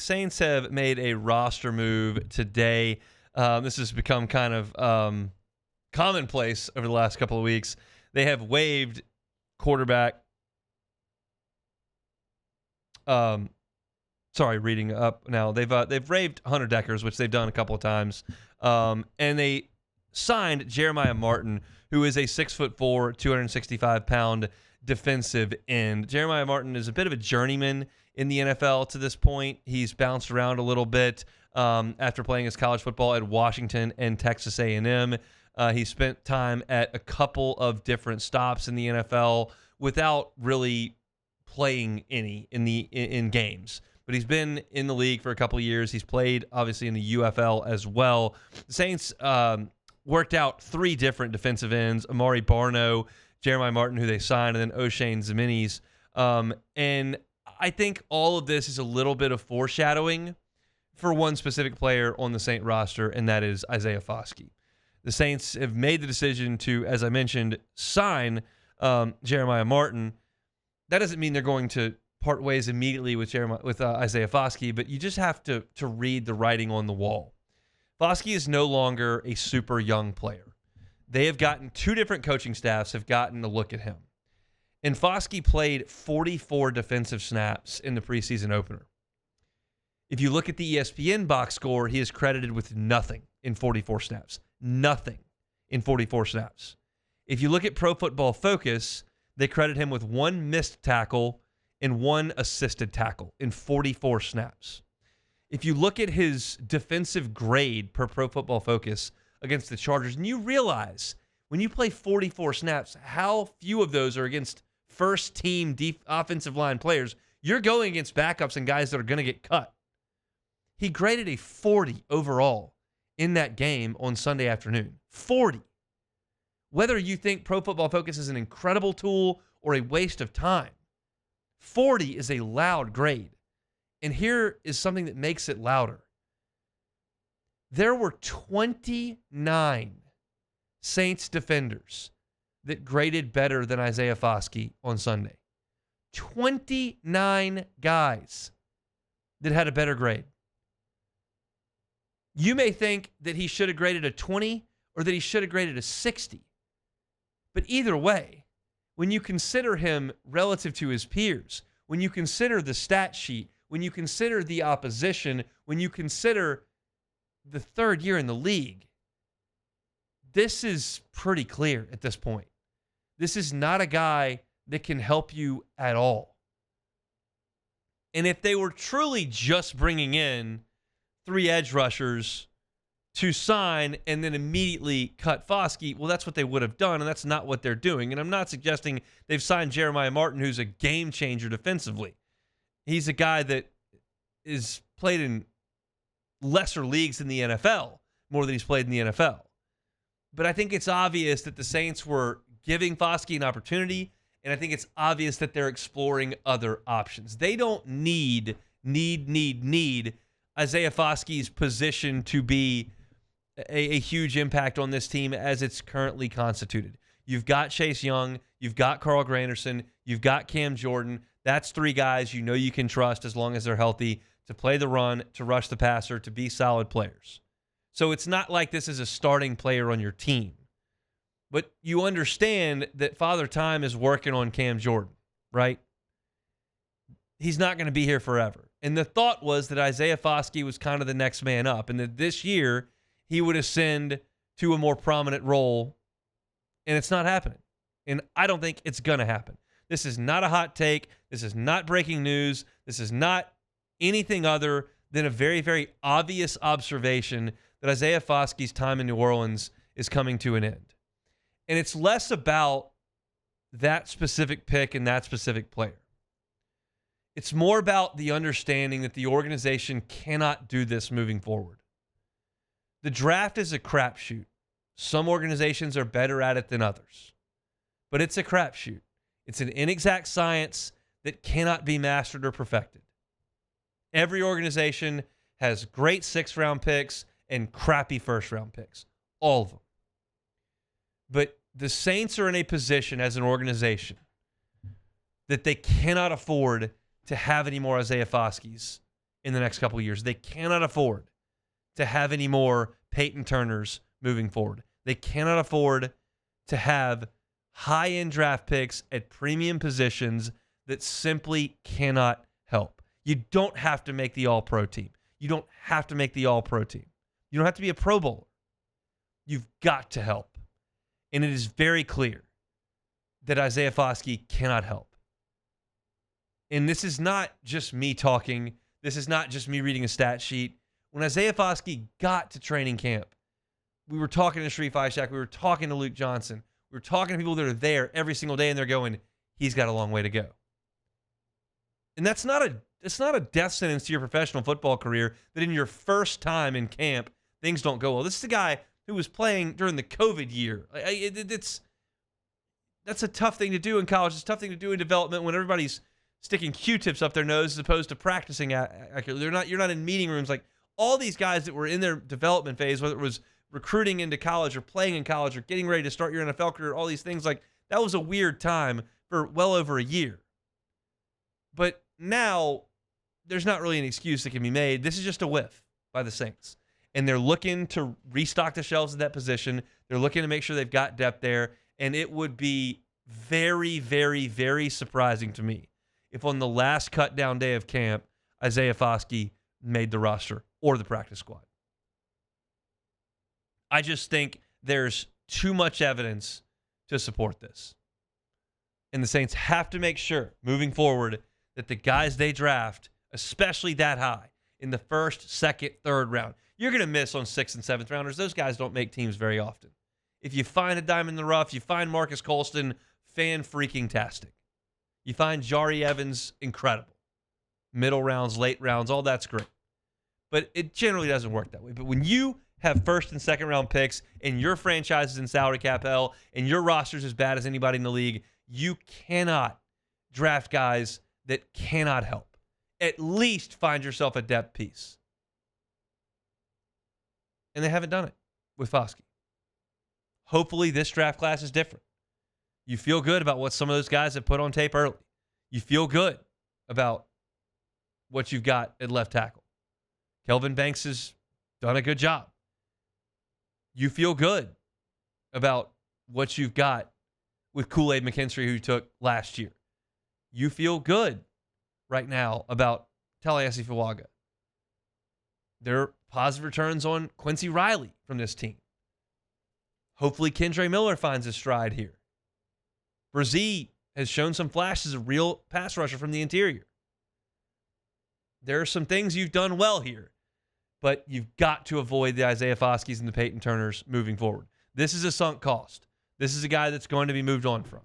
Saints have made a roster move today. This has become kind of commonplace over the last couple of weeks. They have waived quarterback. Reading up now. They've waived Hunter Dekkers, which they've done a couple of times, and they signed Jeremiah Martin, who is a 6'4", 265-pound defensive end. Jeremiah Martin is a bit of a journeyman in the NFL to this point. He's bounced around a little bit after playing his college football at Washington and Texas A&M. He spent time at a couple of different stops in the NFL without really playing any in games. But he's been in the league for a couple of years. He's played, obviously, in the UFL as well. The Saints worked out 3 different defensive ends: Amari Barno, Jeremiah Martin, who they signed, and then O'Shane Ziminis. And I think all of this is a little bit of foreshadowing for one specific player on the Saint roster, and that is Isaiah Foskey. The Saints have made the decision to, as I mentioned, sign Jeremiah Martin. That doesn't mean they're going to part ways immediately with Isaiah Foskey, but you just have to read the writing on the wall. Foskey is no longer a super young player. They have gotten 2 different coaching staffs have gotten a look at him. And Foskey played 44 defensive snaps in the preseason opener. If you look at the ESPN box score, he is credited with nothing in 44 snaps. Nothing in 44 snaps. If you look at Pro Football Focus, they credit him with 1 missed tackle and 1 assisted tackle in 44 snaps. If you look at his defensive grade per Pro Football Focus against the Chargers, and you realize when you play 44 snaps, how few of those are against first-team offensive line players. You're going against backups and guys that are going to get cut. He graded a 40 overall in that game on Sunday afternoon. 40. Whether you think Pro Football Focus is an incredible tool or a waste of time, 40 is a loud grade. And here is something that makes it louder. There were 29 Saints defenders that graded better than Isaiah Foskey on Sunday. 29 guys that had a better grade. You may think that he should have graded a 20 or that he should have graded a 60. But either way, when you consider him relative to his peers, when you consider the stat sheet, when you consider the opposition, when you consider the 3rd year in the league, this is pretty clear at this point. This is not a guy that can help you at all. And if they were truly just bringing in 3 edge rushers to sign and then immediately cut Foskey, well, that's what they would have done, and that's not what they're doing. And I'm not suggesting they've signed Jeremiah Martin, who's a game changer defensively. He's a guy that is played in lesser leagues in the NFL, more than he's played in the NFL. But I think it's obvious that the Saints were giving Foskey an opportunity, and I think it's obvious that they're exploring other options. They don't need Isaiah Foskey's position to be a huge impact on this team as it's currently constituted. You've got Chase Young, you've got Carl Granderson, you've got Cam Jordan. That's 3 guys you know you can trust as long as they're healthy to play the run, to rush the passer, to be solid players. So it's not like this is a starting player on your team. But you understand that Father Time is working on Cam Jordan, right? He's not going to be here forever. And the thought was that Isaiah Foskey was kind of the next man up, and that this year he would ascend to a more prominent role, and it's not happening. And I don't think it's going to happen. This is not a hot take. This is not breaking news. This is not anything other than a very, very obvious observation that Isaiah Foskey's time in New Orleans is coming to an end. And it's less about that specific pick and that specific player. It's more about the understanding that the organization cannot do this moving forward. The draft is a crapshoot. Some organizations are better at it than others. But it's a crapshoot. It's an inexact science that cannot be mastered or perfected. Every organization has great 6th-round picks and crappy 1st-round picks. All of them. But the Saints are in a position as an organization that they cannot afford to have any more Isaiah Foskeys in the next couple of years. They cannot afford to have any more Peyton Turners moving forward. They cannot afford to have high-end draft picks at premium positions that simply cannot help. You don't have to make the All-Pro team. You don't have to make the All-Pro team. You don't have to be a Pro Bowler. You've got to help. And it is very clear that Isaiah Foskey cannot help. And this is not just me talking. This is not just me reading a stat sheet. When Isaiah Foskey got to training camp, we were talking to Sharif Ishak. We were talking to Luke Johnson. We were talking to people that are there every single day, and they're going, he's got a long way to go. And it's not a death sentence to your professional football career that in your first time in camp, things don't go well. This is a guy who was playing during the COVID year. That's a tough thing to do in college. It's a tough thing to do in development when everybody's sticking Q-tips up their nose as opposed to practicing accurately. You're not in meeting rooms. Like all these guys that were in their development phase, whether it was recruiting into college or playing in college or getting ready to start your NFL career, all these things, like that was a weird time for well over a year. But now there's not really an excuse that can be made. This is just a whiff by the Saints. And they're looking to restock the shelves at that position. They're looking to make sure they've got depth there. And it would be very, very, very surprising to me if on the last cut down day of camp, Isaiah Foskey made the roster or the practice squad. I just think there's too much evidence to support this. And the Saints have to make sure moving forward that the guys they draft, especially that high, in the first, second, third round, you're going to miss on 6th and 7th rounders. Those guys don't make teams very often. If you find a diamond in the rough, you find Marcus Colston, fan-freaking-tastic. You find Jari Evans, incredible. Middle rounds, late rounds, all that's great. But it generally doesn't work that way. But when you have first and second round picks and your franchise is in salary cap hell and your roster's as bad as anybody in the league, you cannot draft guys that cannot help. At least find yourself a depth piece. And they haven't done it with Foskey. Hopefully this draft class is different. You feel good about what some of those guys have put on tape early. You feel good about what you've got at left tackle. Kelvin Banks has done a good job. You feel good about what you've got with Kool-Aid McKinstry, who you took last year. You feel good right now about Tallahassee Fuaga. There are positive returns on Quincy Riley from this team. Hopefully Kendre Miller finds his stride here. Brzee has shown some flashes of real pass rusher from the interior. There are some things you've done well here, but you've got to avoid the Isaiah Foskeys and the Peyton Turners moving forward. This is a sunk cost. This is a guy that's going to be moved on from.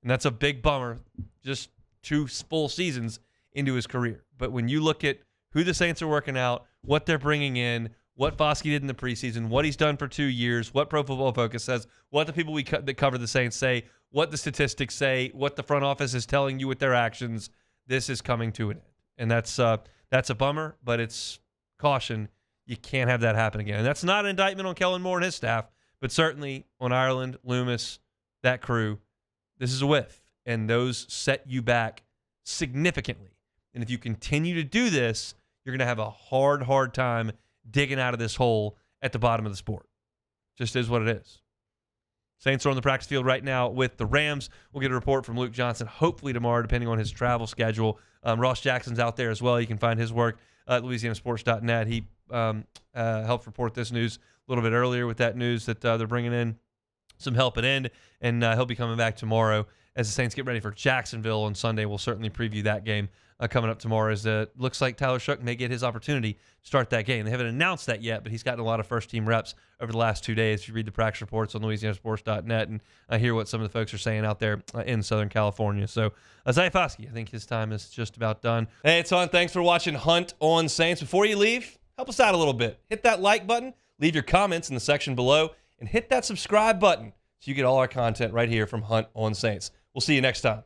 And that's a big bummer, just 2 full seasons into his career. But when you look at who the Saints are working out, what they're bringing in, what Foskey did in the preseason, what he's done for 2 years, what Pro Football Focus says, what the people that cover the Saints say, what the statistics say, what the front office is telling you with their actions, this is coming to an end. And that's a bummer, but it's caution. You can't have that happen again. And that's not an indictment on Kellen Moore and his staff, but certainly on Ireland, Loomis, that crew. This is a whiff, and those set you back significantly. And if you continue to do this, you're going to have a hard time digging out of this hole at the bottom of the sport. Just is what it is. Saints are on the practice field right now with the Rams. We'll get a report from Luke Johnson hopefully tomorrow, depending on his travel schedule. Ross Jackson's out there as well. You can find his work at LouisianaSports.net. He helped report this news a little bit earlier with that news that they're bringing in some help at end, and he'll be coming back tomorrow as the Saints get ready for Jacksonville on Sunday. We'll certainly preview that game coming up tomorrow, as it looks like Tyler Shough may get his opportunity to start that game. They haven't announced that yet, but he's gotten a lot of first-team reps over the last 2 days. If you read the practice reports on LouisianaSports.net and hear what some of the folks are saying out there in Southern California. So, Isaiah Foskey, I think his time is just about done. Hey, it's on. Thanks for watching Hunt on Saints. Before you leave, help us out a little bit. Hit that like button, leave your comments in the section below, and hit that subscribe button so you get all our content right here from Hunt on Saints. We'll see you next time.